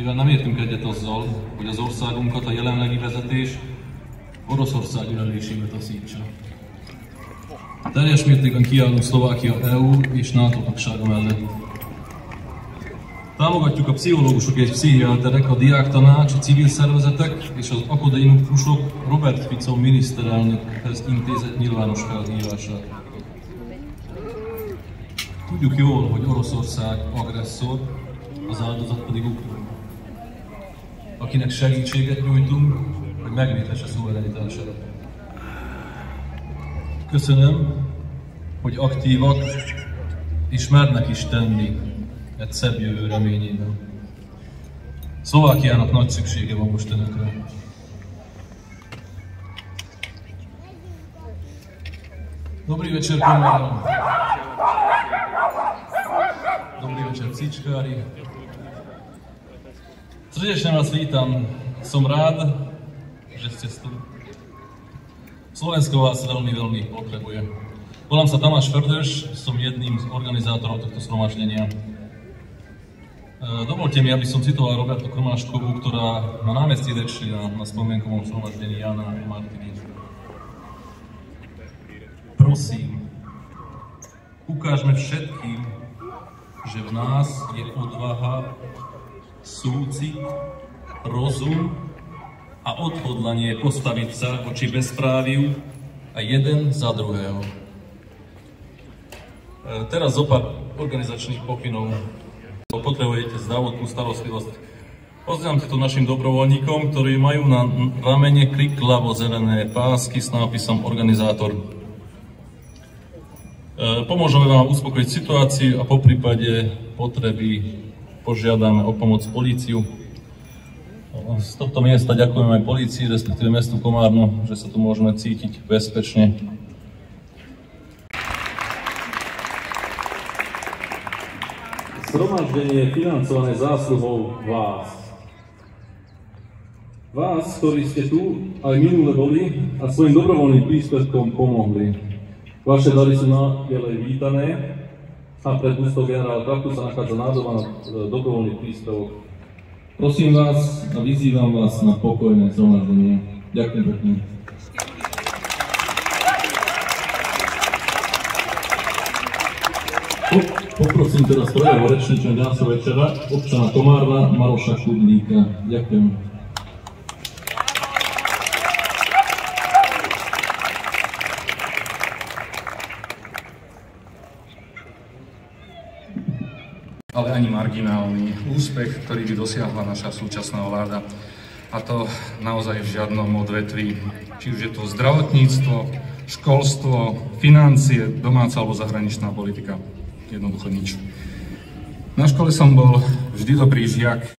Mivel nem értünk egyet azzal, hogy az országunkat a jelenlegi vezetés Oroszország ülelésébe taszítsa. Teljes mértékben kiállunk Szlovákia EU és NATO tagsága mellett. Támogatjuk a pszichológusok és pszichiáterek, a diáktanács, a civil szervezetek és az akadémikusok Robert Fico miniszterelnökhez intézett nyilvános felhívását. Tudjuk jól, hogy Oroszország agresszor, az áldozat pedig Ukrajna, akinek segítséget nyújtunk, hogy megvédhesse szuverenitását. Köszönöm, hogy aktívak és mernek is tenni egy szebb jövő reményében. Szlovákiának nagy szüksége van most önökre. Dobrý večer, kamarám. Dobrý večer, psíčkári. Srdečne vás vítam. Som rád, že ste tu. Slovensko vás veľmi potrebuje. Volám sa Tamáš Ferdeš, som jedným z organizátorov tohto zhromaždenia. Dovolte mi, aby som citoval Robertu Krmáškovú, ktorá na námestí Dečlina na spomienkovom zhromaždení Jána a Martiny. Prosím, ukážme všetkým, že v nás je odvaha, súcit, rozum a odhodlanie postaviť sa voči bezpráviu a jeden za druhého. Teraz zo pár organizačných pokynov. Potrebujete zdravotnú starostlivosť. Pozriem si to našim dobrovoľníkom, ktorí majú na ramene kriklavo-zelené pásky s nápisom organizátor. Pomôžeme vám uspokojiť situáciu a po prípade potreby požiadame o pomoc políciu. Z tohto miesta ďakujeme aj polícii, respektíve mestu Komárno, že sa tu môžeme cítiť bezpečne. Zhromaždenie je financované zásluhou vás. Vás, ktorí ste tu aj minule boli a svojim dobrovoľným príspevkom pomohli. Vaše dary sú naďalej vítané a pred ústou generála Kraftu sa nachádza nádoba na dobrovoľný príspevok. Prosím vás a vyzývam vás na pokojné zhromaždenie. Ďakujem pekne. Poprosím teraz prvého rečníka dňa večera, občana Komárna Maroša Kudlíka. Ďakujem. Ale ani marginálny úspech, ktorý by dosiahla naša súčasná vláda. A to naozaj v žiadnom odvetví. Či už je to zdravotníctvo, školstvo, financie, domáca alebo zahraničná politika. Jednoducho nič. Na škole som bol vždy dobrý žiak.